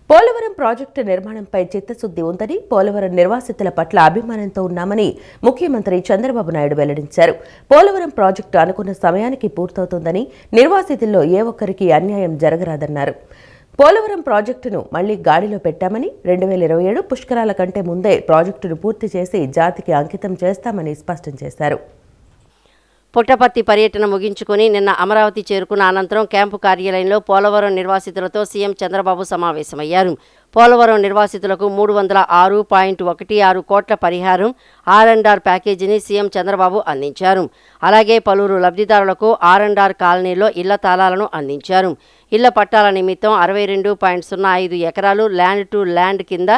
Polavaram project నిర్మాణంపై చిత్తశుద్ది ఉందని, పోలవరం నిర్వాసితుల పట్ల అభిమానంతో ఉన్నామని ముఖ్యమంత్రి చంద్రబాబు నాయుడు వెల్లడించారు. పోలవరం ప్రాజెక్టు అనుకున్న సమయానికి పూర్తవుతుందని, నిర్వాసితుల్లో ఏ ఒక్కరికి అన్యాయం జరగరాదన్నారు. పోలవరం ప్రాజెక్టును మళ్లీ గాడిలో పెట్టామని, 2027 పుష్కరాల కంటే ముందే ప్రాజెక్టును పూర్తి చేసి జాతికి అంకితం చేస్తామని స్పష్టం చేశారు. పుట్టపర్తి పర్యటన ముగించుకుని నిన్న అమరావతి చేరుకున్న అనంతరం క్యాంపు కార్యాలయంలో పోలవరం నిర్వాసితులతో సీఎం చంద్రబాబు సమావేశమయ్యారు. పోలవరం నిర్వాసితులకు 306.16 కోట్ల పరిహారం ఆర్&ఆర్ ప్యాకేజీని సీఎం చంద్రబాబు అందించారు. అలాగే పలువురు లబ్ధిదారులకు ఆర్&ఆర్ కాలనీలో ఇళ్ల తాళాలను అందించారు. ఇళ్ల పట్టాల నిమిత్తం 62.05 ఎకరాలు ల్యాండ్ టు ల్యాండ్ కింద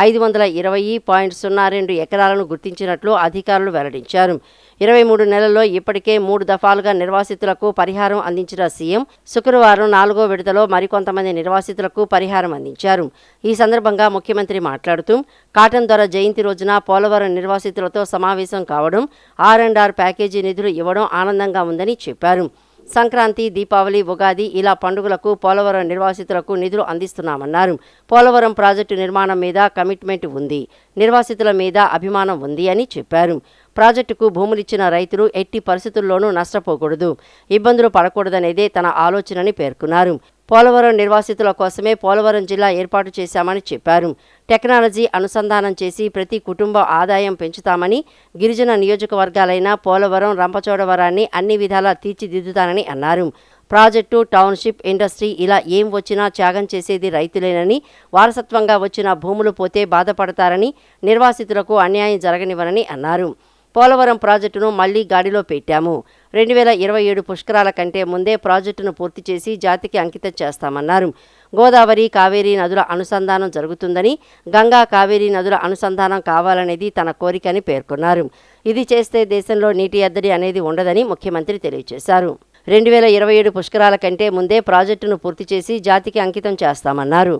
520.02 ఎకరాలను గుర్తించినట్లు అధికారులు వెల్లడించారు. 23 నెలల్లో ఇప్పటికే 3 దఫాలుగా నిర్వాసితులకు పరిహారం అందించిన సీఎం శుక్రవారం 4వ విడతలో మరికొంతమంది నిర్వాసితులకు పరిహారం అందించారు. ఈ సందర్భంగా ముఖ్యమంత్రి మాట్లాడుతూ కాటన్ దొర జయంతి రోజున పోలవరం నిర్వాసితులతో సమావేశం కావడం, ఆర్&ఆర్ ప్యాకేజీ నిధులు ఇవ్వడం ఆనందంగా ఉందని చెప్పారు. సంక్రాంతి, దీపావళి, ఉగాది ఇలా పండుగలకు పోలవరం నిర్వాసితులకు నిధులు అందిస్తున్నామన్నారు. పోలవరం ప్రాజెక్టు నిర్మాణం మీద కమిట్మెంట్ ఉంది, నిర్వాసితుల మీద అభిమానం ఉంది అని చెప్పారు. ప్రాజెక్టుకు భూములిచ్చిన రైతులు ఎట్టి పరిస్థితుల్లోనూ నష్టపోకూడదు, ఇబ్బందులు పడకూడదనేదే తన ఆలోచనని పేర్కొన్నారు. పోలవరం నిర్వాసితుల కోసమే పోలవరం జిల్లా ఏర్పాటు చేశామని చెప్పారు. టెక్నాలజీ అనుసంధానం చేసి ప్రతి కుటుంబ ఆదాయం పెంచుతామని, గిరిజన నియోజకవర్గాలైన పోలవరం, రంపచోడవరాన్ని అన్ని విధాలా తీర్చిదిద్దుతానని అన్నారు. ప్రాజెక్టు, టౌన్షిప్, ఇండస్ట్రీ ఇలా ఏం వచ్చినా త్యాగం చేసేది రైతులేనని, వారసత్వంగా వచ్చిన భూములు పోతే బాధపడతారని, నిర్వాసితులకు అన్యాయం జరగనివ్వనని అన్నారు. పోలవరం ప్రాజెక్టును మళ్లీ గాడిలో పెట్టాము. 2027 పుష్కరాల కంటే ముందే ప్రాజెక్టును పూర్తి చేసి జాతికి అంకితం చేస్తామన్నారు. గోదావరి, కావేరీ నదుల అనుసంధానం జరుగుతుందని, గంగా, కావేరీ నదుల అనుసంధానం కావాలనేది తన కోరికని పేర్కొన్నారు. ఇది చేస్తే దేశంలో నీటి ఎద్దడి అనేది ఉండదని ముఖ్యమంత్రి తెలియజేశారు. 2027 పుష్కరాల కంటే ముందే ప్రాజెక్టును పూర్తి చేసి జాతికి అంకితం చేస్తామన్నారు.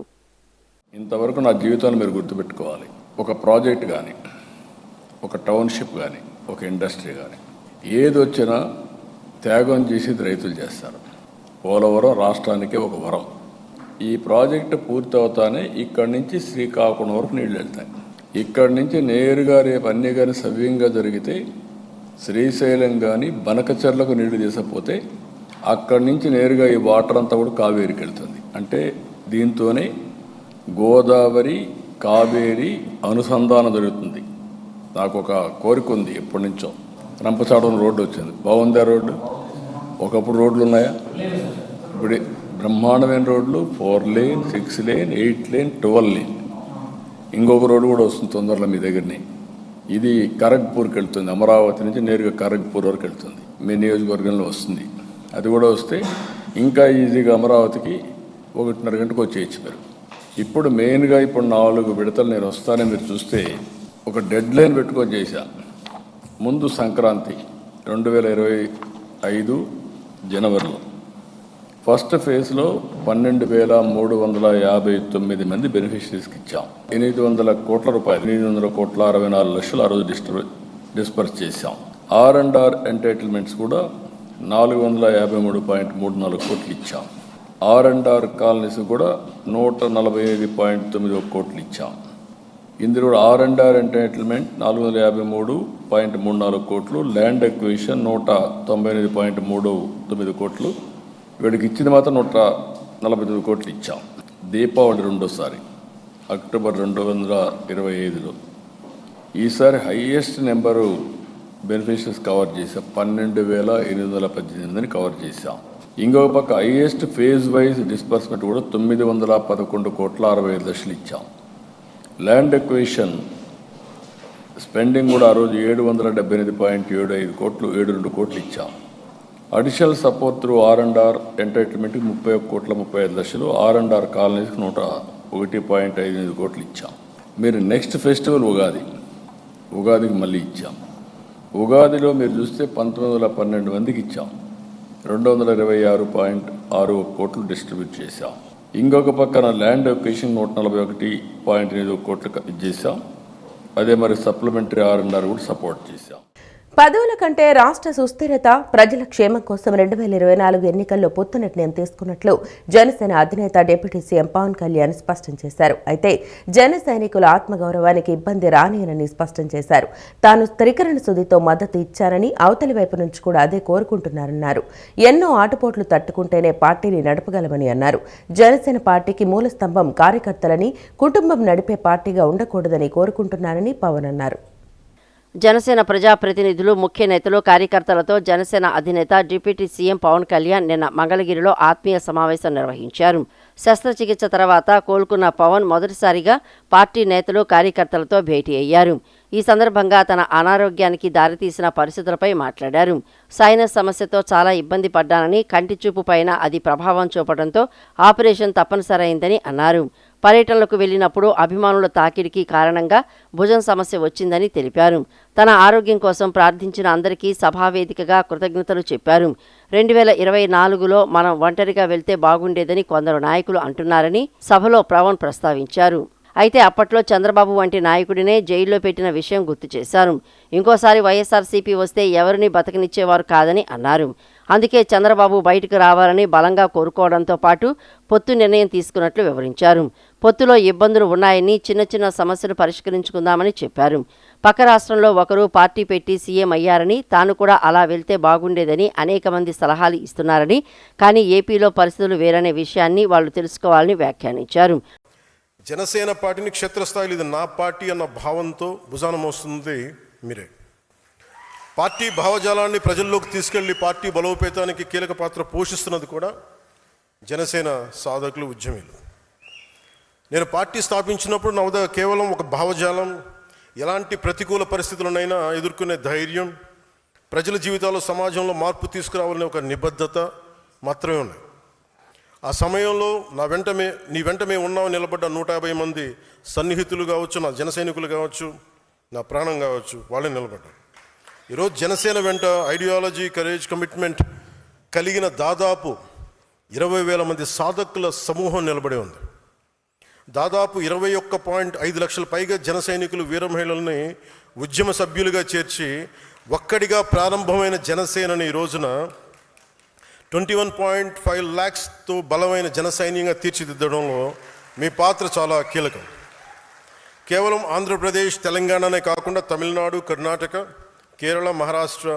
ఇంతవరకు నా జీవితాన్ని మీరు గుర్తుపెట్టుకోవాలి. ఒక ప్రాజెక్ట్ కానీ, ఒక టౌన్షిప్ కానీ, ఒక ఇండస్ట్రీ కానీ ఏది వచ్చినా త్యాగం చేసేది రైతులు చేస్తారు. పోలవరం రాష్ట్రానికి ఒక వరం. ఈ ప్రాజెక్టు పూర్తి అవుతానే ఇక్కడి నుంచి శ్రీకాకుళం వరకు నీళ్లు వెళ్తాయి. ఇక్కడి నుంచి నేరుగా రేపు అన్నీ కానీ సవ్యంగా జరిగితే శ్రీశైలం కానీ బనకచెర్లకు నీళ్లు తీసుకపోతే అక్కడి నుంచి నేరుగా ఈ వాటర్ అంతా కూడా కావేరికి వెళ్తుంది. అంటే దీంతోనే గోదావరి, కావేరి అనుసంధానం జరుగుతుంది. నాకు ఒక కోరిక ఉంది ఎప్పటి నుంచో. రంపచోడవరం రోడ్డు వచ్చింది, బాగుందా రోడ్డు? ఒకప్పుడు రోడ్లు ఉన్నాయా? ఇప్పుడు బ్రహ్మాండమైన రోడ్లు, 4 లేన్, 6 లేన్, 8 లేన్, 12 లేన్. ఇంకొక రోడ్డు కూడా వస్తుంది తొందరలో మీ దగ్గరనే. ఇది ఖరగ్పూర్కి వెళ్తుంది, అమరావతి నుంచి నేరుగా ఖరగ్పూర్ వరకు వెళ్తుంది, మీ నియోజకవర్గంలో వస్తుంది. అది కూడా వస్తే ఇంకా ఈజీగా అమరావతికి 1:30 గంటకు వచ్చేయచ్చు మీరు. ఇప్పుడు మెయిన్గా ఇప్పుడు 4 విడతలు నేను వస్తానని మీరు చూస్తే ఒక డెడ్ లైన్ పెట్టుకొని చేశా. ముందు సంక్రాంతి 2025 జనవరిలో ఫస్ట్ ఫేజ్లో 12,359 మంది బెనిఫిషరీస్కి ఇచ్చాం. 800 కోట్ల రూపాయలు, 800,64 లక్షలు ఆ రోజు డిస్పర్స్ చేశాం. ఆర్&ఆర్ ఎంటైటిల్మెంట్స్ కూడా 453.34 కోట్లు ఇచ్చాం. ఆర్&ఆర్ కాలనీస్ కూడా 145.91 కోట్లు ఇచ్చాం. ఇందులో ఆర్&ఆర్ ఎంటైటిల్మెంట్ 453.34 కోట్లు, ల్యాండ్ ఎక్విజిషన్ 198.39 కోట్లు, వీడికి ఇచ్చింది మాత్రం 149 కోట్లు ఇచ్చాం. దీపావళి రెండోసారి అక్టోబర్ 2025లో ఈసారి హైయెస్ట్ నెంబరు బెనిఫిషరీస్ కవర్ చేసాం. 12,818 కవర్ చేశాం. ఇంకొక పక్క హైయెస్ట్ ఫేజ్ వైజ్ డిస్బర్స్మెంట్ కూడా 911.65 లక్షలు ఇచ్చాం. ల్యాండ్ ఎక్విజిషన్ స్పెండింగ్ కూడా ఆ రోజు 778.75 కోట్లు, 72 కోట్లు ఇచ్చాం. అడిషనల్ సపోర్ట్ త్రూ ఆర్&ఆర్ ఎంటైటిల్మెంట్కి 31.35 లక్షలు, ఆర్&ఆర్ కాలనీస్కి 101.55 కోట్లు ఇచ్చాం. మీరు నెక్స్ట్ ఫెస్టివల్ ఉగాదికి మళ్ళీ ఇచ్చాం. ఉగాదిలో మీరు చూస్తే 1912 మందికి ఇచ్చాం, 226.61 కోట్లు డిస్ట్రిబ్యూట్ చేశాం. ఇంకొక పక్కన ల్యాండ్ ఎక్విజిషన్ 141.8 కోట్లు ఇచ్చేసాం. అదే మరి సప్లిమెంటరీ ఆర్&ఆర్ కూడా సపోర్ట్ చేశాం. పదవుల కంటే రాష్ట్ర సుస్థిరత, ప్రజల క్షేమం కోసం 2024 ఎన్నికల్లో పొత్తు నిర్ణయం తీసుకున్నట్లు జనసేన అధినేత డిప్యూటీ సీఎం పవన్ కళ్యాణ్ స్పష్టం చేశారు. అయితే జన సైనికుల ఆత్మగౌరవానికి ఇబ్బంది రానియనని స్పష్టం చేశారు. తాను త్రికరణ సుదితో మద్దతు ఇచ్చారని, అవతలి వైపు నుంచి కూడా అదే కోరుకుంటున్నారన్నారు. ఎన్నో ఆటుపోట్లు తట్టుకుంటేనే పార్టీని నడపగలమని అన్నారు. జనసేన పార్టీకి మూల స్తంభం కార్యకర్తలని, కుటుంబం నడిపే పార్టీగా ఉండకూడదని కోరుకుంటున్నారని పవన్ అన్నారు. జనసేన ప్రజాప్రతినిధులు, ముఖ్య నేతలు, కార్యకర్తలతో జనసేన అధినేత డిప్యూటీ సీఎం పవన్ కళ్యాణ్ నిన్న మంగళగిరిలో ఆత్మీయ సమావేశం నిర్వహించారు. శస్త్రచికిత్స తర్వాత కోలుకున్న పవన్ మొదటిసారిగా పార్టీ నేతలు, కార్యకర్తలతో భేటీ అయ్యారు. ఈ సందర్భంగా తన అనారోగ్యానికి దారితీసిన పరిస్థితులపై మాట్లాడారు. సైనస్ సమస్యతో చాలా ఇబ్బంది పడ్డానని, కంటి చూపు పైన అది ప్రభావం చూపడంతో ఆపరేషన్ తప్పనిసరైందని అన్నారు. పర్యటనలకు వెళ్లినప్పుడు అభిమానుల తాకిడికి కారణంగా భుజం సమస్య వచ్చిందని తెలిపారు. తన ఆరోగ్యం కోసం ప్రార్థించిన అందరికీ సభావేదికగా కృతజ్ఞతలు చెప్పారు. 2024లో మనం ఒంటరిగా వెళ్తే బాగుండేదని కొందరు నాయకులు అంటున్నారని సభలో పవన్ ప్రస్తావించారు. అయితే అప్పట్లో చంద్రబాబు వంటి నాయకుడినే జైల్లో పెట్టిన విషయం గుర్తు చేశారు. ఇంకోసారి వైఎస్ఆర్సీపీ వస్తే ఎవరిని బతకనిచ్చేవారు కాదని అన్నారు. అందుకే చంద్రబాబు బయటకు రావాలని బలంగా కోరుకోవడంతో పాటు పొత్తు నిర్ణయం తీసుకున్నట్లు వివరించారు. పొత్తులో ఇబ్బందులు ఉన్నాయని, చిన్న చిన్న సమస్యలు పరిష్కరించుకుందామని చెప్పారు. పక్క రాష్ట్రంలో ఒకరు పార్టీ పెట్టి సీఎం అయ్యారని, తాను కూడా అలా వెళ్తే బాగుండేదని అనేక మంది సలహాలు ఇస్తున్నారని, కానీ ఏపీలో పరిస్థితులు వేరనే విషయాన్ని వాళ్ళు తెలుసుకోవాలని వ్యాఖ్యానించారు. జనసేన పార్టీని క్షేత్రస్థాయిలో ఇది నా పార్టీ అన్న భావంతో భుజాన మోస్తుంది మీరే. పార్టీ భావజాలాన్ని ప్రజల్లోకి తీసుకెళ్లి పార్టీ బలోపేతానికి కీలక పాత్ర పోషిస్తున్నది కూడా జనసేన సాధకులు, ఉద్యమీలు. నేను పార్టీ స్థాపించినప్పుడు నా వద్ద కేవలం ఒక భావజాలం, ఎలాంటి ప్రతికూల పరిస్థితులనైనా ఎదుర్కొనే ధైర్యం, ప్రజల జీవితాల్లో, సమాజంలో మార్పు తీసుకురావాలనే ఒక నిబద్ధత మాత్రమే ఉన్నాయి. ఆ సమయంలో నీ వెంట మేము ఉన్నామని నిలబడ్డ 150 మంది సన్నిహితులు కావచ్చు, నా జన సైనికులు కావచ్చు, నా ప్రాణం కావచ్చు, వాళ్ళే నిలబడ్డారు. ఈరోజు జనసేన వెంట ఐడియాలజీ, కరేజ్, కమిట్మెంట్ కలిగిన దాదాపు 20,000 మంది సాధకుల సమూహం నిలబడి ఉంది. దాదాపు 21.5 లక్షల పైగా జన సైనికులు, వీర మహిళల్ని ఉద్యమ సభ్యులుగా చేర్చి ఒక్కడిగా ప్రారంభమైన జనసేనని ఈ రోజున 21.5 lakhsతో బలమైన జన సైన్యంగా తీర్చిదిద్దడంలో మీ పాత్ర చాలా కీలకం. కేవలం ఆంధ్రప్రదేశ్, తెలంగాణనే కాకుండా తమిళనాడు, కర్ణాటక, కేరళ, మహారాష్ట్ర,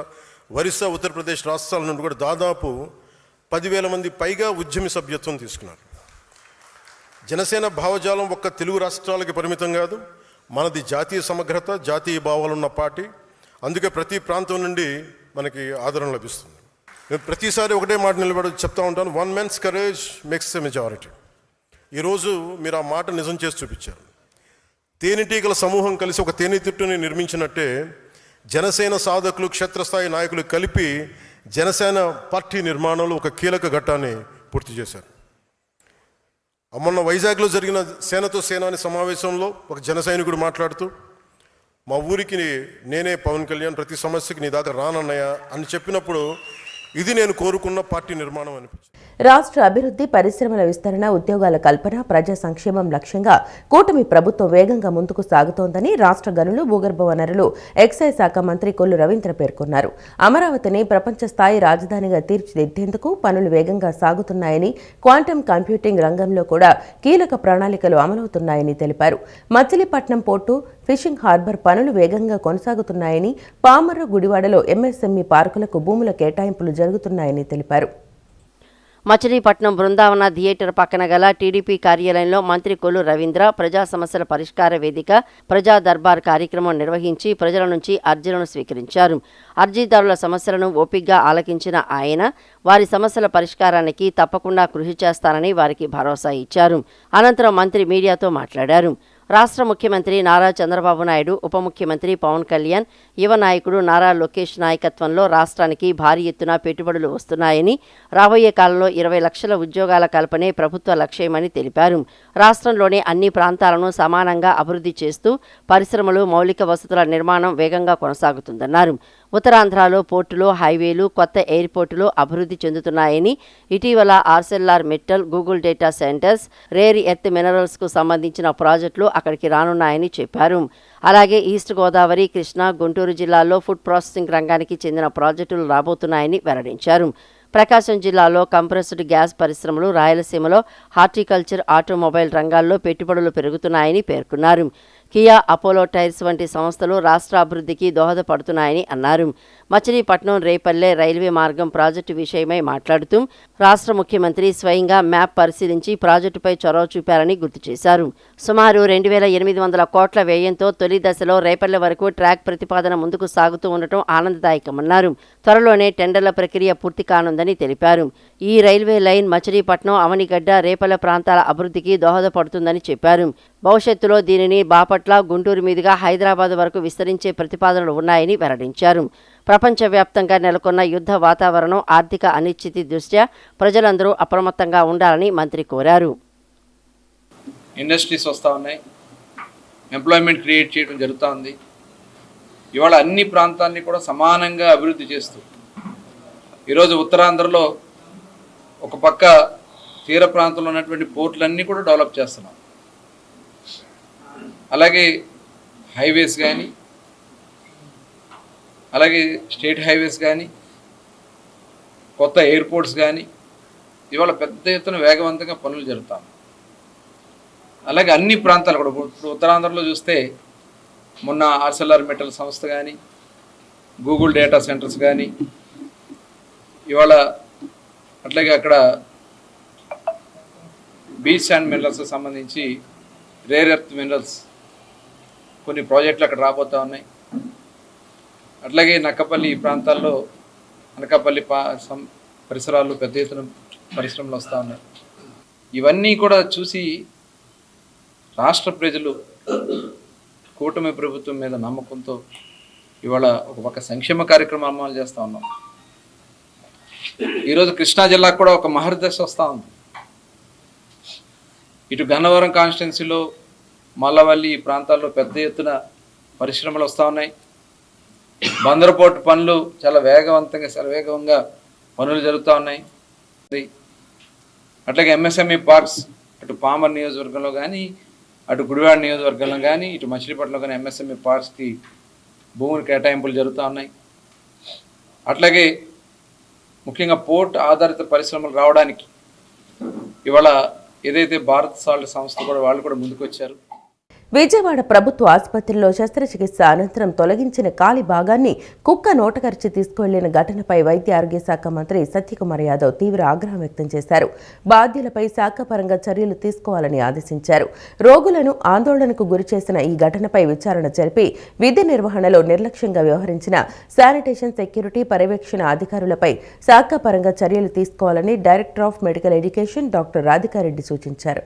ఒరిస్సా, ఉత్తరప్రదేశ్ రాష్ట్రాల నుండి కూడా దాదాపు 10,000 మంది పైగా ఉద్యమి సభ్యత్వం తీసుకున్నారు. జనసేన భావజాలం ఒక్క తెలుగు రాష్ట్రాలకి పరిమితం కాదు. మనది జాతీయ సమగ్రత, జాతీయ భావాలున్న పార్టీ. అందుకే ప్రతి ప్రాంతం నుండి మనకి ఆదరణ లభిస్తుంది. నేను ప్రతిసారి ఒకటే మాట నిలబడి చెప్తా ఉంటాను, 1 man's courage makes a majority. ఈరోజు మీరు ఆ మాట నిజం చేసి చూపించారు. తేనెటీగల సమూహం కలిసి ఒక తేనెతిట్టుని నిర్మించినట్టే జనసేన సాధకులు, క్షేత్రస్థాయి నాయకులు కలిపి జనసేన పార్టీ నిర్మాణంలో ఒక కీలక ఘట్టాన్ని పూర్తి చేశారు. మొన్న వైజాగ్లో జరిగిన సేనతో సేనాని సమావేశంలో ఒక జన సైనికుడు మాట్లాడుతూ, మా ఊరికి నేనే పవన్ కళ్యాణ్, ప్రతి సమస్యకి నీ దాకా రానన్నయ్య అని చెప్పినప్పుడు ఇది నేను కోరుకున్న పార్టీ నిర్మాణం అనిపించింది. రాష్ట్ర అభివృద్ధి, పరిశ్రమల విస్తరణ, ఉద్యోగాల కల్పన, ప్రజా సంక్షేమం లక్ష్యంగా కూటమి ప్రభుత్వం వేగంగా ముందుకు సాగుతోందని రాష్ట్ర గనులు, భూగర్భ వనరులు, ఎక్సైజ్ శాఖ మంత్రి కొల్లు రవీంద్ర పేర్కొన్నారు. అమరావతిని ప్రపంచ స్థాయి రాజధానిగా తీర్చిదిద్దేందుకు పనులు వేగంగా సాగుతున్నాయని, క్వాంటమ్ కంప్యూటింగ్ రంగంలో కూడా కీలక ప్రణాళికలు అమలవుతున్నాయని తెలిపారు. మచిలీపట్నం పోర్టు, ఫిషింగ్ హార్బర్ పనులు వేగంగా కొనసాగుతున్నాయని, పామర్రు, గుడివాడలో ఎంఎస్ఎంఈ పార్కులకు భూముల కేటాయింపులు జరుగుతున్నాయని తెలిపారు. మచిలీపట్నం బృందావన థియేటర్ పక్కన గల టీడీపీ కార్యాలయంలో మంత్రి కొల్లు రవీంద్ర ప్రజా సమస్యల పరిష్కార వేదిక, ప్రజా దర్బార్ కార్యక్రమం నిర్వహించి ప్రజల నుంచి అర్జీలను స్వీకరించారు. అర్జీదారుల సమస్యలను ఓపికగా ఆలకించిన ఆయన వారి సమస్యల పరిష్కారానికి తప్పకుండా కృషి చేస్తానని వారికి భరోసా ఇచ్చారు. అనంతరం మంత్రి మీడియాతో మాట్లాడారు. రాష్ట్ర ముఖ్యమంత్రి నారా చంద్రబాబు నాయుడు, ఉప ముఖ్యమంత్రి పవన్ కళ్యాణ్, యువ నాయకుడు నారా లోకేష్ నాయకత్వంలో రాష్ట్రానికి భారీ ఎత్తున పెట్టుబడులు వస్తున్నాయని, రాబోయే కాలంలో 20 లక్షల ఉద్యోగాల కల్పనే ప్రభుత్వ లక్ష్యమని తెలిపారు. రాష్ట్రంలోని అన్ని ప్రాంతాలను సమానంగా అభివృద్ధి చేస్తూ పరిశ్రమలు, మౌలిక వసతుల నిర్మాణం వేగంగా కొనసాగుతుందన్నారు. ఉత్తరాంధ్రలో పోర్టులు, హైవేలు, కొత్త ఎయిర్పోర్టులు అభివృద్ధి చెందుతున్నాయని, ఇటీవల Arcelor Mittal, Google data centres, rare earth మినరల్స్కు సంబంధించిన ప్రాజెక్టులు అక్కడికి రానున్నాయని చెప్పారు. అలాగే ఈస్ట్ గోదావరి, కృష్ణా, గుంటూరు జిల్లాల్లో ఫుడ్ ప్రాసెసింగ్ రంగానికి చెందిన ప్రాజెక్టులు రాబోతున్నాయని వెల్లడించారు. ప్రకాశం జిల్లాలో కంప్రెస్డ్ గ్యాస్ పరిశ్రమలు, రాయలసీమలో హార్టికల్చర్, ఆటోమొబైల్ రంగాల్లో పెట్టుబడులు పెరుగుతున్నాయని పేర్కొన్నారు. కియా, అపోలో టైర్స్ వంటి సంస్థలు రాష్ట్ర అభివృద్ధికి దోహదపడుతున్నాయని అన్నారు. మచిలీపట్నం రేపల్లె రైల్వే మార్గం ప్రాజెక్టు విషయమై మాట్లాడుతూ రాష్ట్ర ముఖ్యమంత్రి స్వయంగా మ్యాప్ పరిశీలించి ప్రాజెక్టుపై చొరవ చూపారని గుర్తు చేశారు. సుమారు 2,800 కోట్ల వ్యయంతో తొలి దశలో రేపల్లె వరకు ట్రాక్ ప్రతిపాదన ముందుకు సాగుతూ ఉండటం ఆనందదాయకమన్నారు. త్వరలోనే టెండర్ల ప్రక్రియ పూర్తి కానుందని తెలిపారు. ఈ రైల్వే లైన్ మచిలీపట్నం, అవనిగడ్డ, రేపల్లె ప్రాంతాల అభివృద్ధికి దోహదపడుతుందని చెప్పారు. భవిష్యత్తులో దీనిని బాపట్ల, గుంటూరు మీదుగా హైదరాబాద్ వరకు విస్తరించే ప్రతిపాదనలు ఉన్నాయని వెల్లడించారు. ప్రపంచవ్యాప్తంగా నెలకొన్న యుద్ధ వాతావరణం, ఆర్థిక అనిశ్చితి దృష్ట్యా ప్రజలందరూ అప్రమత్తంగా ఉండాలని మంత్రి కోరారు. ఇండస్ట్రీస్ వస్తూ ఉన్నాయి, ఎంప్లాయ్మెంట్ క్రియేట్ చేయడం జరుగుతూ ఉంది. ఇవాళ అన్ని ప్రాంతాన్ని కూడా సమానంగా అభివృద్ధి చేస్తూ ఈరోజు ఉత్తరాంధ్రలో ఒక పక్క తీర ప్రాంతంలో ఉన్నటువంటి పోర్టులన్నీ కూడా డెవలప్ చేస్తున్నాం. అలాగే హైవేస్ కానీ, అలాగే స్టేట్ హైవేస్ కానీ, కొత్త ఎయిర్పోర్ట్స్ కానీ ఇవాళ పెద్ద ఎత్తున వేగవంతంగా పనులు జరుగుతాం. అలాగే అన్ని ప్రాంతాలు కూడా ఇప్పుడు ఉత్తరాంధ్రలో చూస్తే మొన్న ఆర్సెల్ఆర్ మిట్టల్ సంస్థ కానీ, గూగుల్ డేటా సెంటర్స్ కానీ, ఇవాళ అట్లాగే అక్కడ బీచ్ అండ్ మినరల్స్ సంబంధించి రేర్ ఎర్త్ మినరల్స్ కొన్ని ప్రాజెక్టులు అక్కడ రాబోతూ ఉన్నాయి. అట్లాగే నక్కపల్లి ప్రాంతాల్లో అనకాపల్లి పరిసరాల్లో పెద్ద ఎత్తున పరిశ్రమలు వస్తూ ఉన్నాయి. ఇవన్నీ కూడా చూసి రాష్ట్ర ప్రజలు కూటమి ప్రభుత్వం మీద నమ్మకంతో ఇవాళ ఒక పక్క సంక్షేమ కార్యక్రమాలు అమలు చేస్తూ ఉన్నాం. ఈరోజు కృష్ణా జిల్లాకు కూడా ఒక మహర్దశ వస్తూ ఉంది. ఇటు గన్నవరం కాన్స్టిట్యున్సీలో, మల్లవల్లి ఈ ప్రాంతాల్లో పెద్ద ఎత్తున పరిశ్రమలు వస్తూ ఉన్నాయి. బందరపోర్టు పనులు చాలా వేగంగా పనులు జరుగుతూ ఉన్నాయి. అట్లాగే ఎంఎస్ఎంఈ పార్క్స్ అటు పామర్ నియోజకవర్గంలో కానీ, అటు గుడివాడ నియోజకవర్గంలో కానీ, ఇటు మచిలీపట్నంలో కానీ ఎంఎస్ఎంఈ పార్క్స్కి భూములు కేటాయింపులు జరుగుతూ ఉన్నాయి. అట్లాగే ముఖ్యంగా పోర్ట్ ఆధారిత పరిశ్రమలు రావడానికి ఇవాళ ఏదైతే భారత్ సాల్ట్ సంస్థ కూడా వాళ్ళు కూడా ముందుకు వచ్చారు. విజయవాడ ప్రభుత్వ ఆసుపత్రిలో శస్త్రచికిత్స అనంతరం తొలగించిన కాలి భాగాన్ని కుక్క నోటకరిచి తీసుకువెళ్లిన ఘటనపై వైద్య ఆరోగ్య శాఖ మంత్రి సత్యకుమార్ యాదవ్ తీవ్ర ఆగ్రహం వ్యక్తం చేశారు. బాధ్యులపై శాఖపరంగా చర్యలు తీసుకోవాలని ఆదేశించారు. రోగులను ఆందోళనకు గురిచేసిన ఈ ఘటనపై విచారణ జరిపి విధి నిర్వహణలో నిర్లక్ష్యంగా వ్యవహరించిన శానిటేషన్, సెక్యూరిటీ, పర్యవేక్షణ అధికారులపై శాఖపరంగా చర్యలు తీసుకోవాలని director of medical education doctor Radhika Reddy సూచించారు.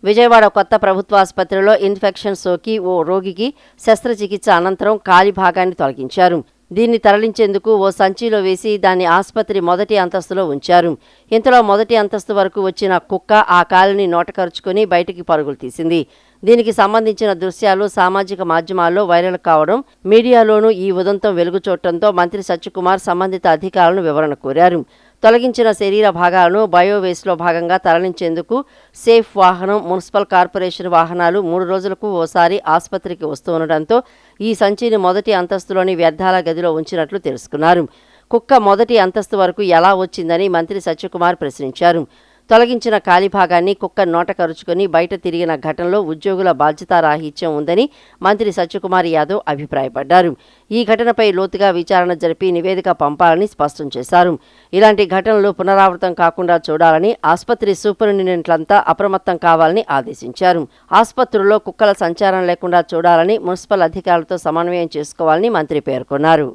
విజయవాడ కొత్త ప్రభుత్వ ఆసుపత్రిలో ఇన్ఫెక్షన్ సోకి ఓ రోగికి శస్త్రచికిత్స అనంతరం కాలి భాగాన్ని తొలగించారు. దీన్ని తరలించేందుకు ఓ సంచిలో వేసి దాన్ని ఆసుపత్రి మొదటి అంతస్తులో ఉంచారు. ఇంతలో మొదటి అంతస్తు వరకు వచ్చిన కుక్క ఆ కాలిని నోటకరుచుకుని బయటికి పరుగులు తీసింది. దీనికి సంబంధించిన దృశ్యాలు సామాజిక మాధ్యమాల్లో వైరల్ కావడం, మీడియాలోనూ ఈ ఉదంతం వెలుగు చూడటంతో మంత్రి సత్యకుమార్ సంబంధిత అధికారులను వివరణ కోరారు. తొలగించిన శరీర భాగాలను బయోవేస్ట్లో భాగంగా తరలించేందుకు సేఫ్ వాహనం, మున్సిపల్ కార్పొరేషన్ వాహనాలు 3 రోజులకు ఓసారి ఆసుపత్రికి వస్తూ ఉండడంతో ఈ సంచిని మొదటి అంతస్తులోని వ్యర్థాల గదిలో ఉంచినట్లు తెలుసుకున్నారు. కుక్క మొదటి అంతస్తు వరకు ఎలా వచ్చిందని మంత్రి సత్యకుమార్ ప్రశ్నించారు. తొలగించిన ఖాళీ భాగాన్ని కుక్క నోట కరుచుకొని బయట తిరిగిన ఘటనలో ఉద్యోగుల బాధ్యతారాహిత్యం ఉందని మంత్రి సత్యకుమార్ యాదవ్ అభిప్రాయపడ్డారు. ఈ ఘటనపై లోతుగా విచారణ జరిపి నివేదిక పంపాలని స్పష్టం చేశారు. ఇలాంటి ఘటనలు పునరావృతం కాకుండా చూడాలని ఆసుపత్రి సూపరింటెండెంట్లంతా అప్రమత్తం కావాలని ఆదేశించారు. ఆసుపత్రుల్లో కుక్కల సంచారం లేకుండా చూడాలని మున్సిపల్ అధికారులతో సమన్వయం చేసుకోవాలని మంత్రి పేర్కొన్నారు.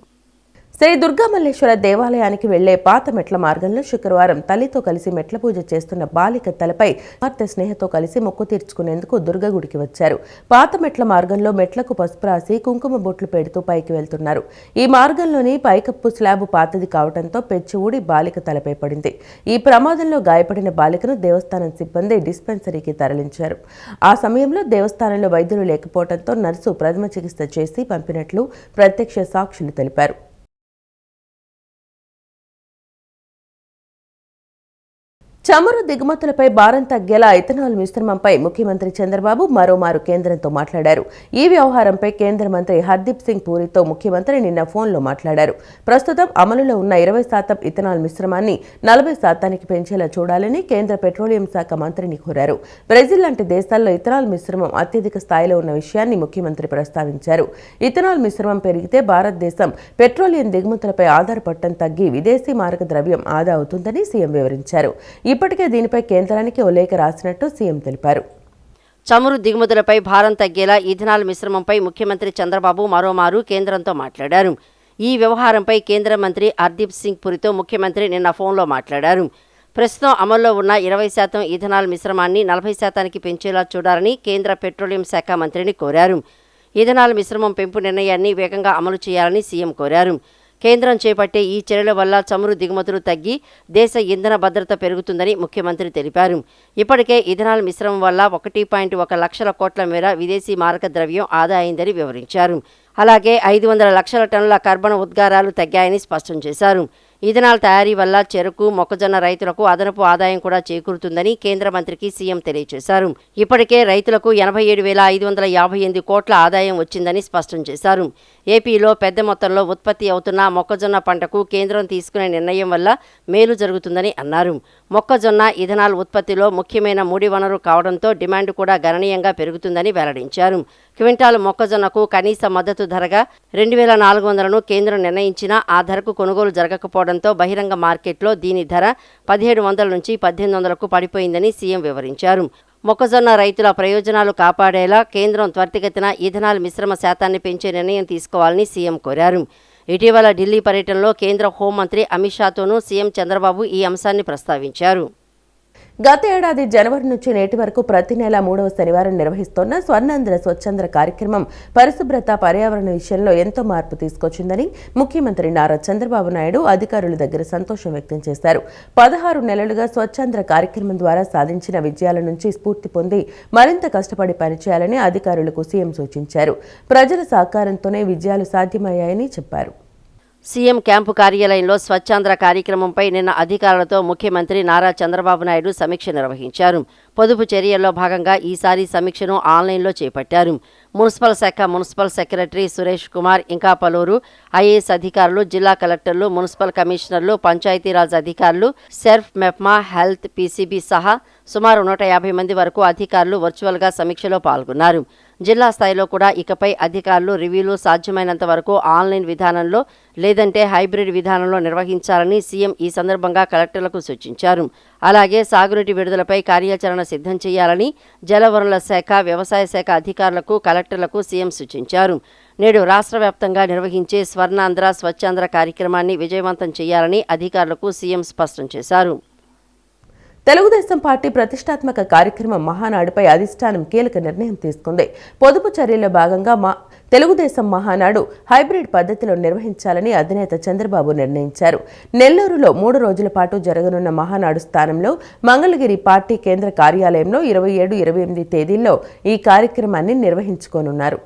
శ్రీ దుర్గామల్లేశ్వర దేవాలయానికి వెళ్లే పాత మెట్ల మార్గంలో శుక్రవారం తల్లితో కలిసి మెట్ల పూజ చేస్తున్న బాలిక తలపై కుమార్తె స్నేహతో కలిసి మొక్కు తీర్చుకునేందుకు దుర్గగుడికి వచ్చారు. పాత మెట్ల మార్గంలో మెట్లకు పసుపు రాసి కుంకుమ బొట్లు పెడుతూ పైకి వెళ్తున్నారు. ఈ మార్గంలోని పైకప్పు స్లాబు పాతది కావడంతో పెచ్చి ఊడి బాలిక తలపై పడింది. ఈ ప్రమాదంలో గాయపడిన బాలికను దేవస్థానం సిబ్బంది డిస్పెన్సరీకి తరలించారు. ఆ సమయంలో దేవస్థానంలో వైద్యులు లేకపోవడంతో నర్సు ప్రథమ చికిత్స చేసి పంపినట్లు ప్రత్యక్ష సాక్షులు తెలిపారు. చమురు దిగుమతులపై భారం తగ్గేలా ఇథనాల్ మిశ్రమంపై ముఖ్యమంత్రి చంద్రబాబు మరోమారు కేంద్రంతో మాట్లాడారు. ఈ వ్యవహారంపై కేంద్ర మంత్రి హర్దీప్ సింగ్ పూరితో ముఖ్యమంత్రి నిన్న ఫోన్లో మాట్లాడారు. ప్రస్తుతం అమలులో ఉన్న 20% ఇథనాల్ మిశ్రమాన్ని 40% పెంచేలా చూడాలని కేంద్ర పెట్రోలియం శాఖ మంత్రిని కోరారు. బ్రెజిల్ లాంటి దేశాల్లో ఇథనాల్ మిశ్రమం అత్యధిక స్థాయిలో ఉన్న విషయాన్ని ముఖ్యమంత్రి ప్రస్తావించారు. ఇథనాల్ మిశ్రమం పెరిగితే భారతదేశం పెట్రోలియం దిగుమతులపై ఆధారపడటం తగ్గి విదేశీ మారక ద్రవ్యం ఆదా అవుతుందని సీఎం వివరించారు. ఇప్పటికే దీనిపై కేంద్రానికి ఓ లేఖ రాసినట్టు సీఎం తెలిపారు. చమురు దిగుమతులపై భారం తగ్గేలా ఇథనాల్ మిశ్రమంపై ముఖ్యమంత్రి చంద్రబాబు మరోమారు కేంద్రంతో మాట్లాడారు. ఈ వ్యవహారంపై కేంద్ర మంత్రి హర్దీప్ సింగ్ పురితో ముఖ్యమంత్రి నిన్న ఫోన్లో మాట్లాడారు. ప్రస్తుతం అమల్లో ఉన్న 20% ఇథనాల్ మిశ్రమాన్ని 40% పెంచేలా చూడాలని కేంద్ర పెట్రోలియం శాఖ మంత్రిని కోరారు. ఇథనాల్ మిశ్రమం పెంపు నిర్ణయాన్ని వేగంగా అమలు చేయాలని సీఎం కోరారు. కేంద్రం చేపట్టే ఈ చర్యల వల్ల చమురు దిగుమతులు తగ్గి దేశ ఇంధన భద్రత పెరుగుతుందని ముఖ్యమంత్రి తెలిపారు. ఇప్పటికే ఇథనాల్ మిశ్రమం వల్ల 1.1 లక్షల కోట్ల మేర విదేశీ మారక ద్రవ్యం ఆదా అయిందని వివరించారు. అలాగే 500 లక్షల టన్నుల కర్బన ఉద్గారాలు తగ్గాయని స్పష్టం చేశారు. ఇథనాల్ తయారీ వల్ల చెరకు, మొక్కజొన్న రైతులకు అదనపు ఆదాయం కూడా చేకూరుతుందని కేంద్ర మంత్రికి సీఎం తెలియజేశారు. ఇప్పటికే రైతులకు 87,558 కోట్ల ఆదాయం వచ్చిందని స్పష్టం చేశారు. ఏపీలో పెద్ద మొత్తంలో ఉత్పత్తి అవుతున్న మొక్కజొన్న పంటకు కేంద్రం తీసుకునే నిర్ణయం వల్ల మేలు జరుగుతుందని అన్నారు. మొక్కజొన్న ఇథనాల్ ఉత్పత్తిలో ముఖ్యమైన ముడి వనరు కావడంతో డిమాండ్ కూడా గణనీయంగా పెరుగుతుందని వెల్లడించారు. క్వింటాల్ మొక్కజొన్నకు కనీస మద్దతు ధరగా 2,400ను కేంద్రం నిర్ణయించినా ఆ ధరకు కొనుగోలు జరగకపోవడంతో బహిరంగ మార్కెట్లో దీని ధర 1,700 నుంచి 1,800కు పడిపోయిందని సీఎం వివరించారు. మొక్కజొన్న రైతుల ప్రయోజనాలు కాపాడేలా కేంద్రం త్వరితగతిన ఇథనాల్ మిశ్రమ శాతాన్ని పెంచే నిర్ణయం తీసుకోవాలని సీఎం కోరారు. ఇటీవల ఢిల్లీ పర్యటనలో కేంద్ర హోంమంత్రి అమిత్ షాతోనూ సీఎం చంద్రబాబు ఈ అంశాన్ని ప్రస్తావించారు. గత ఏడాది జనవరి నుంచి నేటి వరకు ప్రతి నెల 3వ శనివారం నిర్వహిస్తోన్న స్వర్ణాంధ్ర స్వచ్ఛంద్ర కార్యక్రమం పరిశుభ్రత, పర్యావరణ విషయంలో ఎంతో మార్పు తీసుకొచ్చిందని ముఖ్యమంత్రి నారా చంద్రబాబు నాయుడు అధికారుల దగ్గర సంతోషం వ్యక్తం చేశారు. 16 నెలలుగా స్వచ్ఛంద్ర కార్యక్రమం ద్వారా సాధించిన విజయాల నుంచి స్ఫూర్తి పొంది మరింత కష్టపడి పనిచేయాలని అధికారులకు సీఎం సూచించారు. ప్రజల సహకారంతోనే విజయాలు సాధ్యమయ్యాయని చెప్పారు. సీఎం క్యాంపు కార్యాలయంలో స్వచ్ఛాంధ్ర కార్యక్రమంపై నిన్న అధికారులతో ముఖ్యమంత్రి నారా చంద్రబాబు నాయుడు సమీక్ష నిర్వహించారు. పొదుపు చర్యల్లో భాగంగా ఈసారి సమీక్షను ఆన్లైన్లో చేపట్టారు. మున్సిపల్ శాఖ మున్సిపల్ సెక్రటరీ సురేష్ కుమార్, ఇంకా పలువురు ఐఏఎస్ అధికారులు, జిల్లా కలెక్టర్లు, మున్సిపల్ కమిషనర్లు, పంచాయతీరాజ్ అధికారులు, సెర్ఫ్, మెప్మా, హెల్త్, పీసీబీ సహా సుమారు 150 మంది వరకు అధికారులు వర్చువల్గా సమీక్షలో పాల్గొన్నారు. జిల్లా స్థాయిలో కూడా ఇకపై అధికారులు రివ్యూలు సాధ్యమైనంత వరకు ఆన్లైన్ విధానంలో లేదంటే హైబ్రిడ్ విధానంలో నిర్వహించాలని సీఎం ఈ సందర్భంగా కలెక్టర్లకు సూచించారు. అలాగే సాగునీటి విడుదలపై కార్యాచరణ సిద్ధం చేయాలని జలవనరుల శాఖ, వ్యవసాయ శాఖ అధికారులకు, కలెక్టర్లకు సీఎం సూచించారు. నేడు రాష్ట్ర వ్యాప్తంగా నిర్వహించే స్వర్ణాంధ్ర స్వచ్ఛాంధ్ర కార్యక్రమాన్ని విజయవంతం చేయాలని అధికారులకు సీఎం స్పష్టం చేశారు. తెలుగుదేశం పార్టీ ప్రతిష్టాత్మక కార్యక్రమం మహానాడుపై అధిష్టానం కీలక నిర్ణయం తీసుకుంది. పొదుపు చర్యల్లో భాగంగా తెలుగుదేశం మహానాడు హైబ్రిడ్ పద్ధతిలో నిర్వహించాలని అధినేత చంద్రబాబు నిర్ణయించారు. నెల్లూరులో 3 రోజుల పాటు జరగనున్న మహానాడు స్థానంలో మంగళగిరి పార్టీ కేంద్ర కార్యాలయంలో 27, 28 తేదీల్లో ఈ కార్యక్రమాన్ని నిర్వహించుకోనున్నారు.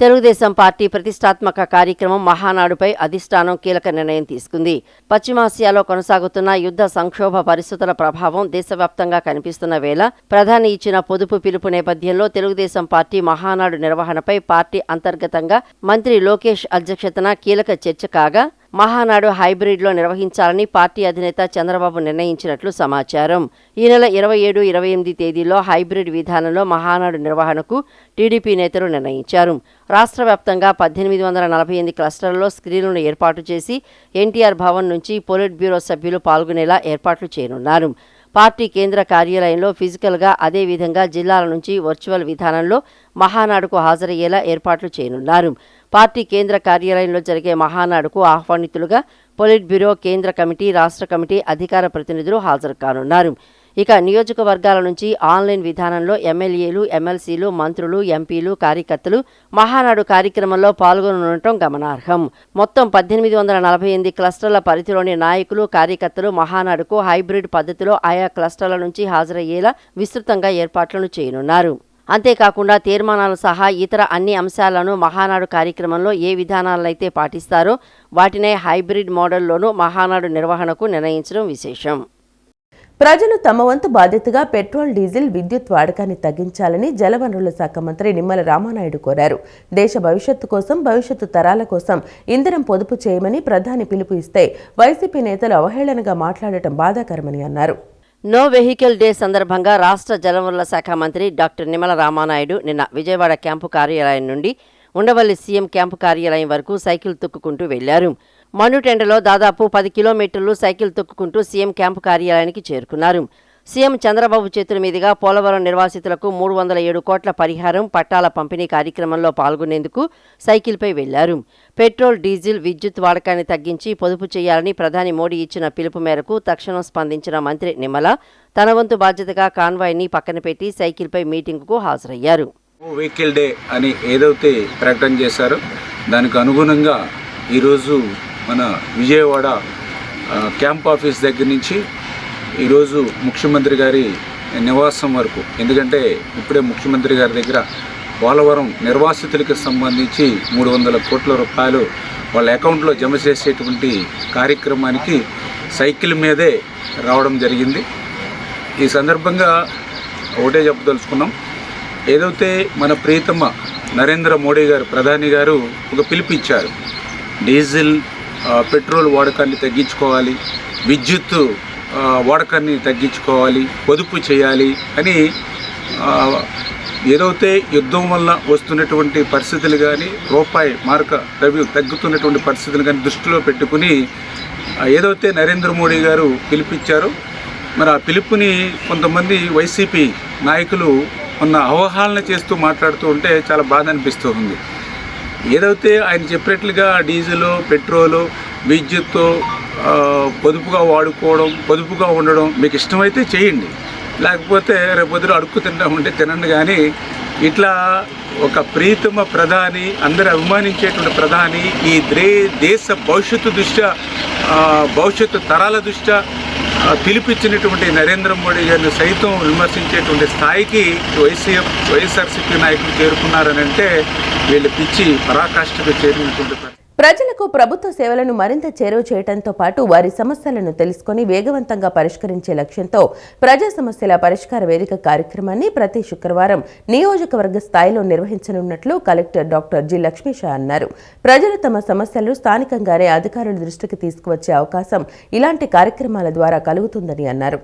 తెలుగుదేశం పార్టీ ప్రతిష్టాత్మక కార్యక్రమం మహానాడుపై అధిష్టానం కీలక నిర్ణయం తీసుకుంది. పశ్చిమాసియాలో కొనసాగుతున్న యుద్ధ సంక్షోభ పరిస్థితుల ప్రభావం దేశవ్యాప్తంగా కనిపిస్తున్న వేళ ప్రధాని ఇచ్చిన పొదుపు పిలుపు నేపథ్యంలో తెలుగుదేశం పార్టీ మహానాడు నిర్వహణపై పార్టీ అంతర్గతంగా మంత్రి లోకేష్ అధ్యక్షతన కీలక చర్చ కాగా మహానాడు హైబ్రిడ్లో నిర్వహించాలని పార్టీ అధినేత చంద్రబాబు నిర్ణయించినట్లు సమాచారం. ఈ నెల 27, 28 తేదీల్లో హైబ్రిడ్ విధానంలో మహానాడు నిర్వహణకు టీడీపీ నేతలు నిర్ణయించారు. రాష్ట్ర వ్యాప్తంగా 1848 క్లస్టర్లలో స్క్రీన్లను ఏర్పాటు చేసి ఎన్టీఆర్ భవన్ నుంచి పొలిట్ బ్యూరో సభ్యులు పాల్గొనేలా ఏర్పాట్లు చేయనున్నారు. పార్టీ కేంద్ర కార్యాలయంలో ఫిజికల్గా, అదేవిధంగా జిల్లాల నుంచి వర్చువల్ విధానంలో మహానాడుకు హాజరయ్యేలా ఏర్పాట్లు చేయనున్నారు. పార్టీ కేంద్ర కార్యాలయంలో జరిగే మహానాడుకు ఆహ్వానితులుగా పొలిట్ బ్యూరో, కేంద్ర కమిటీ, రాష్ట్ర కమిటీ అధికార ప్రతినిధులు హాజరు కానున్నారు. ఇక నియోజకవర్గాల నుంచి ఆన్లైన్ విధానంలో ఎమ్మెల్యేలు, ఎమ్మెల్సీలు, మంత్రులు, ఎంపీలు, కార్యకర్తలు మహానాడు కార్యక్రమంలో పాల్గొననుండటం గమనార్హం. మొత్తం 1848 క్లస్టర్ల పరిధిలోని నాయకులు, కార్యకర్తలు మహానాడుకు హైబ్రిడ్ పద్ధతిలో ఆయా క్లస్టర్ల నుంచి హాజరయ్యేలా విస్తృతంగా ఏర్పాట్లను చేయనున్నారు. అంతేకాకుండా తీర్మానాలు సహా ఇతర అన్ని అంశాలను మహానాడు కార్యక్రమంలో ఏ విధానాలైతే పాటిస్తారో వాటినే హైబ్రిడ్ మోడల్లోనూ మహానాడు నిర్వహణకు నిర్ణయించడం విశేషం. ప్రజలు తమ వంతు బాధ్యతగా పెట్రోల్, డీజిల్, విద్యుత్ వాడకాన్ని తగ్గించాలని జలవనరుల శాఖ మంత్రి నిమ్మల రామానాయుడు కోరారు. దేశ భవిష్యత్తు కోసం, భవిష్యత్తు తరాల కోసం ఇంధనం పొదుపు చేయమని ప్రధాని పిలుపు ఇస్తే వైసీపీ నేతలు అవహేళనగా మాట్లాడటం బాధాకరమని అన్నారు. నో వెహికల్ డే సందర్భంగా రాష్ట్ర జలవనరుల శాఖ మంత్రి డాక్టర్ నిమ్మల రామానాయుడు నిన్న విజయవాడ క్యాంపు కార్యాలయం నుండి ఉండవల్లి సీఎం క్యాంపు కార్యాలయం వరకు సైకిల్ తొక్కుకుంటూ వెళ్లారు. మండుటెండలో దాదాపు 10 కిలోమీటర్లు సైకిల్ తొక్కుకుంటూ సీఎం క్యాంపు కార్యాలయానికి చేరుకున్నారు. సీఎం చంద్రబాబు చేతుల మీదుగా పోలవరం నిర్వాసితులకు 307 కోట్ల పరిహారం, పట్టాల పంపిణీ కార్యక్రమంలో పాల్గొనేందుకు సైకిల్పై వెళ్లారు. పెట్రోల్, డీజిల్, విద్యుత్ వాడకాన్ని తగ్గించి పొదుపు చేయాలని ప్రధాని మోడీ ఇచ్చిన పిలుపు మేరకు తక్షణం స్పందించిన మంత్రి నిమ్మల తన వంతు బాధ్యతగా కాన్వాయ్ని పక్కన పెట్టి సైకిల్పై మీటింగుకు హాజరయ్యారు. వెహికల్ డే అని ఏదైతే ప్రకటన చేశారో దానికి అనుగుణంగా ఈరోజు మన విజయవాడ క్యాంప్ ఆఫీస్ దగ్గర నుంచి ఈరోజు ముఖ్యమంత్రి గారి నివాసం వరకు, ఎందుకంటే ఇప్పుడే ముఖ్యమంత్రి గారి దగ్గర పోలవరం నిర్వాసితులకు సంబంధించి 300 కోట్ల రూపాయలు వాళ్ళ అకౌంట్లో జమ చేసేటువంటి కార్యక్రమానికి సైకిల్ మీదే రావడం జరిగింది. ఈ సందర్భంగా ఒకటే చెప్పదలుచుకున్నాం, ఏదైతే మన ప్రియతమ నరేంద్ర మోడీ గారు, ప్రధాని గారు ఒక పిలుపిచ్చారు, డీజిల్, పెట్రోల్ వాడకాన్ని తగ్గించుకోవాలి, విద్యుత్ వాడకాన్ని తగ్గించుకోవాలి, పొదుపు చేయాలి అని ఏదైతే యుద్ధం వల్ల వస్తున్నటువంటి పరిస్థితులు కానీ, రూపాయి మార్క ద్రవ్యం తగ్గుతున్నటువంటి పరిస్థితులు కానీ దృష్టిలో పెట్టుకుని ఏదైతే నరేంద్ర మోడీ గారు పిలిపించారో మరి ఆ పిలుపుని కొంతమంది వైసీపీ నాయకులు ఉన్న అవహేళన చేస్తూ మాట్లాడుతూ ఉంటే చాలా బాధ అనిపిస్తూ ఉంది. ఏదైతే ఆయన చెప్పినట్లుగా డీజిల్, పెట్రోలు, విద్యుత్ పొదుపుగా వాడుకోవడం, పొదుపుగా ఉండడం మీకు ఇష్టమైతే చేయండి, లేకపోతే రేపొద్దున అడుక్కు తింటామంటే తినండి. కానీ ఇట్లా ఒక ప్రీతమ ప్రధాని, అందరూ అభిమానించేటువంటి ప్రధాని, ఈ దేశ భవిష్యత్తు దృష్ట్యా, భవిష్యత్తు తరాల దృష్ట్యా పిలిపించినటువంటి నరేంద్ర మోడీ గారిని సైతం విమర్శించేటువంటి స్థాయికి వైఎస్ఆర్సీపీ నాయకులు చేరుకున్నారని అంటే వీళ్ళు పిచ్చి పరాకాష్ఠకు చేరినటువంటి. ప్రజలకు ప్రభుత్వ సేవలను మరింత చేరువ చేయడంతో పాటు వారి సమస్యలను తెలుసుకుని వేగవంతంగా పరిష్కరించే లక్ష్యంతో ప్రజా సమస్యల పరిష్కార వేదిక కార్యక్రమాన్ని ప్రతి శుక్రవారం నియోజకవర్గ స్థాయిలో నిర్వహించనున్నట్లు కలెక్టర్ డాక్టర్ జి లక్ష్మీషా అన్నారు. ప్రజలు తమ సమస్యలు స్థానికంగానే అధికారుల దృష్టికి తీసుకువచ్చే అవకాశం ఇలాంటి కార్యక్రమాల ద్వారా కలుగుతుందని అన్నారు.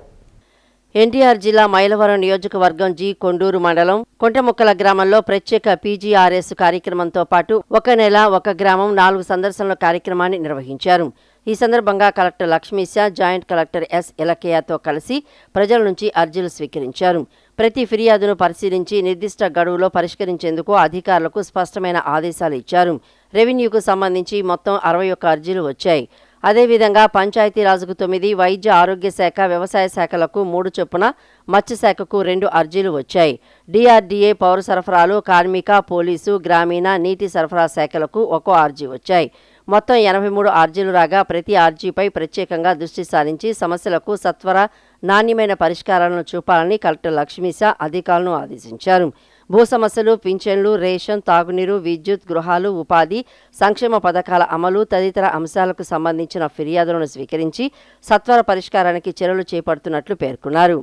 ఎన్టీఆర్ జిల్లా మైలవరం నియోజకవర్గం జి కొండూరు మండలం కొంటముక్కల గ్రామంలో ప్రత్యేక పీజీఆర్ఎస్ కార్యక్రమంతో పాటు 1 నెల 1 గ్రామం 4 సందర్శనల కార్యక్రమాన్ని నిర్వహించారు. ఈ సందర్భంగా collector Lakshmisha, joint collector S ఇలకయ్యతో కలిసి ప్రజల నుంచి అర్జీలు స్వీకరించారు. ప్రతి ఫిర్యాదును పరిశీలించి నిర్దిష్ట గడువులో పరిష్కరించేందుకు అధికారులకు స్పష్టమైన ఆదేశాలు ఇచ్చారు. రెవెన్యూకు సంబంధించి మొత్తం 61 అర్జీలు వచ్చాయి. అదేవిధంగా పంచాయతీరాజ్కు 9, వైద్య ఆరోగ్య శాఖ, వ్యవసాయ శాఖలకు 3 చొప్పున, మత్స్యశాఖకు 2 అర్జీలు వచ్చాయి. డిఆర్డీఏ, పౌర సరఫరాలు, కార్మిక, పోలీసు, గ్రామీణ, నీటి సరఫరా శాఖలకు 1 అర్జీ వచ్చాయి. మొత్తం 83 అర్జీలు రాగా ప్రతి అర్జీపై ప్రత్యేకంగా దృష్టి సారించి సమస్యలకు సత్వర, నాణ్యమైన పరిష్కారాలను చూపాలని కలెక్టర్ లక్ష్మీశా అధికారులను ఆదేశించారు. భూ సమస్యలు, పింఛన్లు, రేషన్, తాగునీరు, విద్యుత్, గృహాలు, ఉపాధి, సంక్షేమ పథకాల అమలు తదితర అంశాలకు సంబంధించిన ఫిర్యాదులను స్వీకరించి సత్వర పరిష్కారానికి చర్యలు చేపడుతున్నట్లు పేర్కొన్నారు.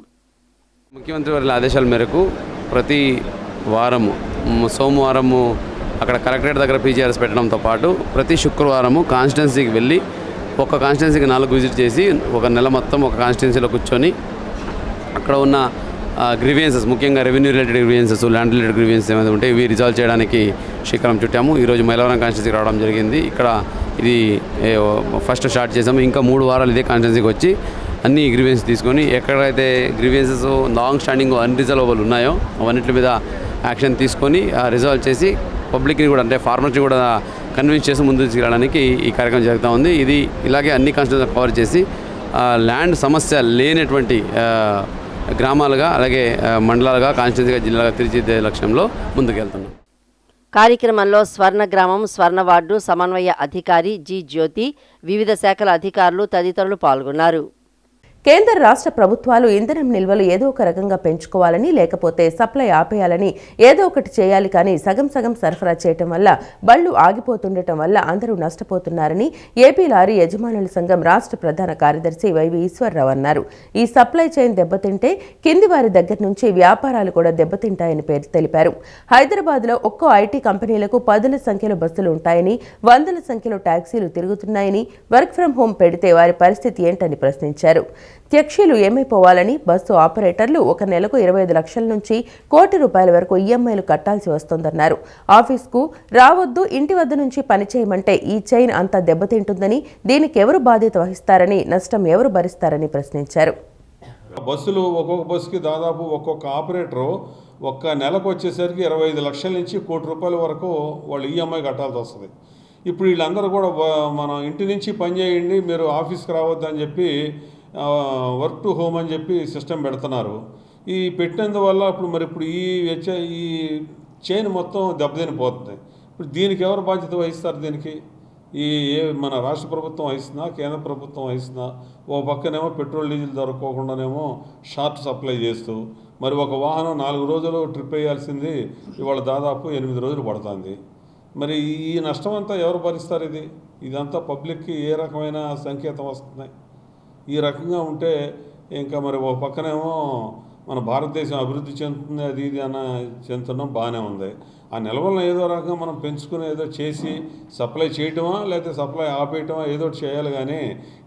ముఖ్యమంత్రి వారి ఆదేశాల మేరకు ప్రతి వారము సోమవారము అక్కడ కలెక్టరేట్ దగ్గర పీజీఆర్ఎస్ పెట్టడంతో పాటు ప్రతి శుక్రవారము కాన్స్టిట్యున్సీకి వెళ్ళి ఒక కాన్స్టిట్యున్సీకి 4 విజిట్ చేసి 1 నెల మొత్తం ఒక కాన్స్టిట్యున్సీలో కూర్చొని అక్కడ ఉన్న గ్రీవియన్సెస్, ముఖ్యంగా revenue related grievances, land related grievances ఏమైనా ఉంటే ఇవి రిజాల్వ్ చేయడానికి శ్రీకారం చుట్టాము. ఈరోజు మైలవరం కాన్స్టిట్యున్సీకి రావడం జరిగింది. ఇక్కడ ఇది ఫస్ట్ స్టార్ట్ చేసాము. ఇంకా 3 వారాలు ఇదే కాన్స్టిట్యున్సీకి వచ్చి అన్ని గ్రీవియన్స్ తీసుకొని ఎక్కడైతే గ్రీవియన్సెస్ లాంగ్ స్టాండింగ్ అన్రిజాల్వబుల్ ఉన్నాయో అవన్నిటి మీద యాక్షన్ తీసుకొని రిజాల్వ్ చేసి పబ్లిక్ని కూడా, అంటే ఫార్మర్స్ని కూడా కన్విన్స్ చేసి ముందు తీసుకురావడానికి ఈ కార్యక్రమం జరుగుతూ ఉంది. ఇది ఇలాగే అన్ని కాన్స్టిట్యున్సీ కవర్ చేసి ల్యాండ్ సమస్య లేనటువంటి గ్రామాలుగా, అలాగే మండలాలుగా, కాన్స్టిట్యున్సీగా, జిల్లాగా తీర్చిదిద్దే లక్ష్యంలో ముందుకెళ్తున్నాం. కార్యక్రమంలో స్వర్ణ గ్రామం స్వర్ణ వార్డు సమన్వయ అధికారి జి జ్యోతి, వివిధ శాఖల అధికారులు తదితరులు పాల్గొన్నారు. కేంద్ర రాష్ట్ర ప్రభుత్వాలు ఇంధనం నిల్వలు ఏదో ఒక రకంగా పెంచుకోవాలని, లేకపోతే సప్లై ఆపేయాలని ఏదో ఒకటి చేయాలి. కానీ సగం సగం సరఫరా చేయటం వల్ల బళ్లు ఆగిపోతుండటం వల్ల అందరూ నష్టపోతున్నారని ఏపీ లారీ యజమానుల సంఘం రాష్ట్ర ప్రధాన కార్యదర్శి వైవి ఈశ్వర్రావు అన్నారు. ఈ సప్లై చైన్ దెబ్బతింటే కింది వారి దగ్గర నుంచి వ్యాపారాలు కూడా దెబ్బతింటాయని తెలిపారు. హైదరాబాద్లో ఒక్కో ఐటీ కంపెనీలకు 10ల సంఖ్యలో బస్సులు ఉంటాయని, 100ల సంఖ్యలో టాక్సీలు తిరుగుతున్నాయని, వర్క్ ఫ్రం హోం పెడితే వారి పరిస్థితి ఏంటని ప్రశ్నించారు. ట్యాక్సీలు ఏమైపోవాలని, బస్సు ఆపరేటర్లు ఒక నెలకు 25 లక్షల నుంచి ₹1 కోటి వరకు ఈఎంఐలు కట్టాల్సి వస్తోందన్నారు. ఆఫీస్కు రావద్దు, ఇంటి వద్ద నుంచి పనిచేయమంటే ఈ చైన్ అంతా దెబ్బతింటుందని, దీనికి ఎవరు బాధ్యత వహిస్తారని, నష్టం ఎవరు భరిస్తారని ప్రశ్నించారు. బస్సులు ఒక్కొక్క బస్సుకి దాదాపు ఒక్కొక్క ఆపరేటరు ఒక్క నెలకు వచ్చేసరికి 25 లక్షల నుంచి ₹1 కోటి వరకు వాళ్ళు ఈఎంఐ కట్టాల్సి వస్తుంది. ఇప్పుడు వీళ్ళందరూ కూడా మనం ఇంటి నుంచి పని చేయండి, మీరు ఆఫీస్కి రావద్దు అని చెప్పి వర్క్ టు హోమ్ అని చెప్పి సిస్టమ్ పెడుతున్నారు. ఈ పెట్టినందువల్ల ఇప్పుడు ఈ చైన్ మొత్తం దెబ్బతినిపోతుంది. ఇప్పుడు దీనికి ఎవరు బాధ్యత వహిస్తారు? దీనికి మన రాష్ట్ర ప్రభుత్వం వహిస్తుందా, కేంద్ర ప్రభుత్వం వహిస్తుందా? ఓ పక్కనేమో పెట్రోల్ డీజిల్ దొరకకుండానేమో షార్ట్ సప్లై చేస్తూ, మరి ఒక వాహనం 4 రోజులు ట్రిప్ వేయాల్సింది ఇవాళ దాదాపు 8 రోజులు పడుతుంది. మరి ఈ నష్టం అంతా ఎవరు భరిస్తారు? ఇదంతా పబ్లిక్కి ఏ రకమైన సంకేతం వస్తుంది? ఈ రకంగా ఉంటే ఇంకా మరి ఒక పక్కనేమో మన భారతదేశం అభివృద్ధి చెందుతుంది, అది ఇది అన్న చెందుతున్నాం, బాగానే ఉంది. ఆ నిల్వలను ఏదో రకంగా మనం పెంచుకుని ఏదో చేసి సప్లై చేయటమా, లేకపోతే సప్లై ఆపేయటమా, ఏదో చేయాలి. కానీ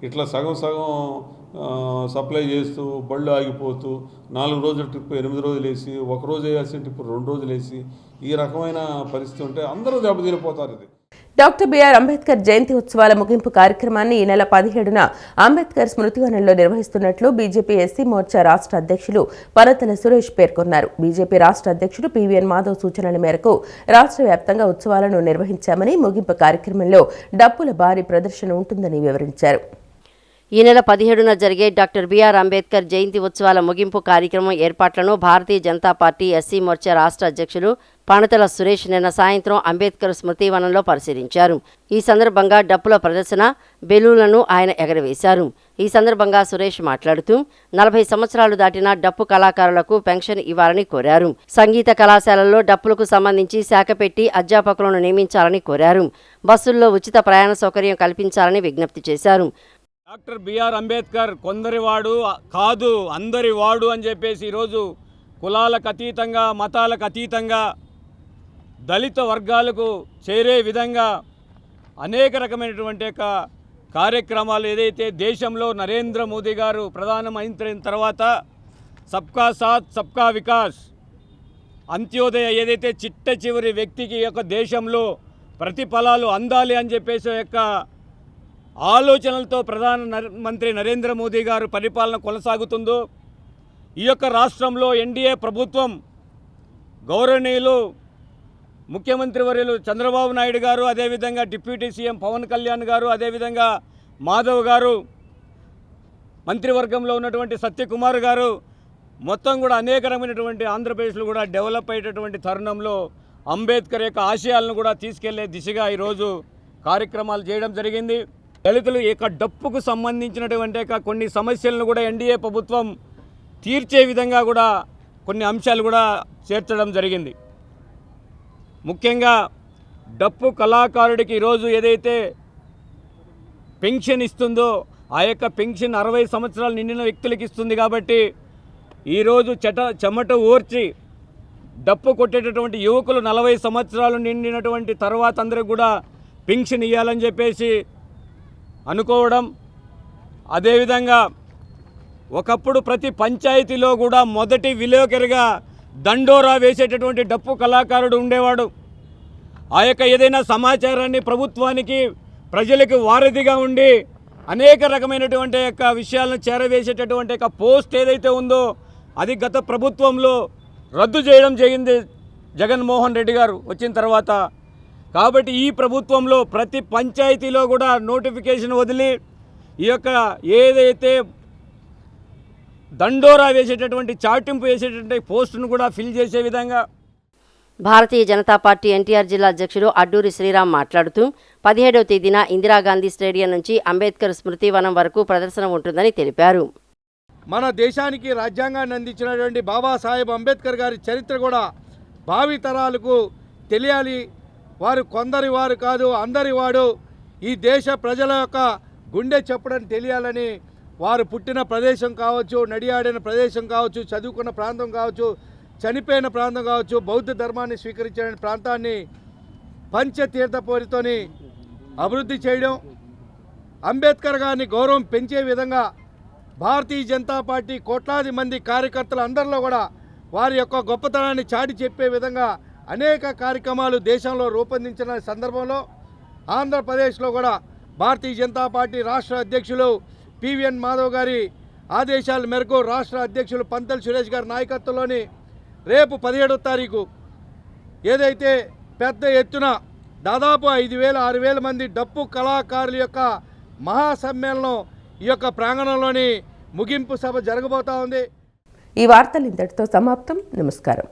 ఇట్లా సగం సగం సప్లై చేస్తూ బళ్ళు ఆగిపోతూ 4 రోజుల ట్రిప్ 8 రోజులు వేసి, ఒక రోజు వేయాల్సిన ట్రిప్ 2 రోజులు వేసి, ఈ రకమైన పరిస్థితి ఉంటే అందరూ దెబ్బతినిపోతారు. డాక్టర్ బిఆర్ అంబేద్కర్ జయంతి ఉత్సవాల ముగింపు కార్యక్రమాన్ని ఈ నెల 17న అంబేద్కర్ స్మృతివనంలో నిర్వహిస్తున్నట్లు బీజేపీ ఎస్సీ మోర్చా రాష్ట్ర అధ్యక్షులు పనతల సురేష్ పేర్కొన్నారు. బీజేపీ రాష్ట్ర అధ్యక్షుడు పివిఎన్ మాధవ్ సూచనల మేరకు రాష్ట్ర వ్యాప్తంగా ఉత్సవాలను నిర్వహించామని, ముగింపు కార్యక్రమంలో డప్పుల భారీ ప్రదర్శన ఉంటుందని వివరించారు. ఈ నెల 17న జరిగే డాక్టర్ బిఆర్ అంబేద్కర్ జయంతి ఉత్సవాల ముగింపు కార్యక్రమం ఏర్పాట్లను భారతీయ జనతా పార్టీ ఎస్సీ మోర్చా రాష్ట్ర అధ్యక్షులు పనతల సురేష్ నిన్న సాయంత్రం అంబేద్కర్ స్మృతివనంలో పరిశీలించారు. ఈ సందర్భంగా డప్పుల ప్రదర్శన, బెలూన్లను ఆయన ఎగరవేశారు. ఈ సందర్భంగా సురేష్ మాట్లాడుతూ 40 సంవత్సరాలు దాటిన డప్పు కళాకారులకు పెన్షన్ ఇవ్వాలని కోరారు. సంగీత కళాశాలల్లో డప్పులకు సంబంధించి శాఖ పెట్టి అధ్యాపకులను నియమించాలని కోరారు. బస్సుల్లో ఉచిత ప్రయాణ సౌకర్యం కల్పించాలని విజ్ఞప్తి చేశారు. డాక్టర్ బిఆర్ అంబేద్కర్ కొందరివాడు కాదు, అందరివాడు అని చెప్పేసి ఈరోజు కులాలకు అతీతంగా, మతాలకు అతీతంగా దళిత వర్గాలకు చేరే విధంగా అనేక రకమైనటువంటి కార్యక్రమాలు ఏదైతే దేశంలో నరేంద్ర మోదీ గారు ప్రధానమంత్రి తర్వాత సబ్కా సాత్ సబ్కా వికాస్, అంత్యోదయ ఏదైతే చిట్ట చివరి వ్యక్తికి దేశంలో ప్రతిఫలాలు అందాలి అని చెప్పేసి ఆలోచనలతో ప్రధానమంత్రి నరేంద్ర మోదీ గారు పరిపాలన కొనసాగుతుందో, ఈ రాష్ట్రంలో ఎన్డీఏ ప్రభుత్వం గౌరవనీయులు ముఖ్యమంత్రి వర్యులు చంద్రబాబు నాయుడు గారు, అదేవిధంగా డిప్యూటీ సీఎం పవన్ కళ్యాణ్ గారు, అదేవిధంగా మాధవ్ గారు, మంత్రివర్గంలో ఉన్నటువంటి సత్యకుమార్ గారు మొత్తం కూడా అనేక రకమైనటువంటి ఆంధ్రప్రదేశ్లో కూడా డెవలప్ అయ్యేటటువంటి తరుణంలో అంబేద్కర్ ఆశయాలను కూడా తీసుకెళ్లే దిశగా ఈరోజు కార్యక్రమాలు చేయడం జరిగింది. దళితులు డప్పుకు సంబంధించినటువంటి కొన్ని సమస్యలను కూడా ఎన్డీఏ ప్రభుత్వం తీర్చే విధంగా కూడా కొన్ని అంశాలు కూడా చేర్చడం జరిగింది. ముఖ్యంగా డప్పు కళాకారుడికి ఈరోజు ఏదైతే పెన్షన్ ఇస్తుందో ఆ పెన్షన్ 60 సంవత్సరాలు నిండిన వ్యక్తులకు ఇస్తుంది. కాబట్టి ఈరోజు చెమట ఓర్చి డప్పు కొట్టేటటువంటి యువకులు 40 సంవత్సరాలు నిండినటువంటి తర్వాత అందరూ కూడా పెన్షన్ ఇవ్వాలని చెప్పేసి అనుకోవడం. అదేవిధంగా ఒకప్పుడు ప్రతి పంచాయతీలో కూడా మొదటి విలేకరిగా దండోరా వేసేటటువంటి డప్పు కళాకారుడు ఉండేవాడు. ఆ ఏదైనా సమాచారాన్ని ప్రభుత్వానికి, ప్రజలకు వారధిగా ఉండి అనేక రకమైనటువంటి విషయాలను చేరవేసేటటువంటి పోస్ట్ ఏదైతే ఉందో అది గత ప్రభుత్వంలో రద్దు చేయడం జరిగింది జగన్మోహన్ రెడ్డి గారు వచ్చిన తర్వాత. కాబట్టి ఈ ప్రభుత్వంలో ప్రతి పంచాయతీలో కూడా నోటిఫికేషన్ వదిలి ఈ ఏదైతే దండోరా వేసేటటువంటి, చాటింపు వేసేటటువంటి పోస్టును కూడా ఫిల్ చేసే విధంగా భారతీయ జనతా పార్టీ ఎన్టీఆర్ జిల్లా అధ్యక్షుడు అడ్డూరి శ్రీరామ్ మాట్లాడుతూ 17వ తేదీన ఇందిరాగాంధీ స్టేడియం నుంచి అంబేద్కర్ స్మృతివనం వరకు ప్రదర్శన ఉంటుందని తెలిపారు. మన దేశానికి రాజ్యాంగాన్ని అందించినటువంటి బాబాసాహెబ్ అంబేద్కర్ గారి చరిత్ర కూడా భావి తరాలకు తెలియాలి. వారు కొందరి వారు కాదు, అందరి వాడు, ఈ దేశ ప్రజల యొక్క గుండె చెప్పడం తెలియాలని వారు పుట్టిన ప్రదేశం కావచ్చు, నడియాడిన ప్రదేశం కావచ్చు, చదువుకున్న ప్రాంతం కావచ్చు, చనిపోయిన ప్రాంతం కావచ్చు, బౌద్ధ ధర్మాన్ని స్వీకరించిన ప్రాంతాన్ని పంచతీర్థపోరితోని అభివృద్ధి చేయడం, అంబేద్కర్ గారిని గౌరవం పెంచే విధంగా భారతీయ జనతా పార్టీ కోట్లాది మంది కార్యకర్తలు అందరిలో కూడా వారి యొక్క గొప్పతనాన్ని చాటి చెప్పే విధంగా అనేక కార్యక్రమాలు దేశంలో రూపొందించిన సందర్భంలో ఆంధ్రప్రదేశ్లో కూడా భారతీయ జనతా పార్టీ రాష్ట్ర అధ్యక్షులు పివిఎన్ మాధవ్ గారి ఆదేశాల మేరకు రాష్ట్ర అధ్యక్షులు పంతల్ సురేష్ గారి నాయకత్వంలోని రేపు 17వ తారీఖు ఏదైతే పెద్ద ఎత్తున దాదాపు 5,000-6,000 మంది డప్పు కళాకారుల యొక్క మహాసమ్మేళనం ఈ యొక్క ప్రాంగణంలోని ముగింపు సభ జరగబోతా ఉంది. ఈ వార్తలు ఇంతటితో సమాప్తం. నమస్కారం.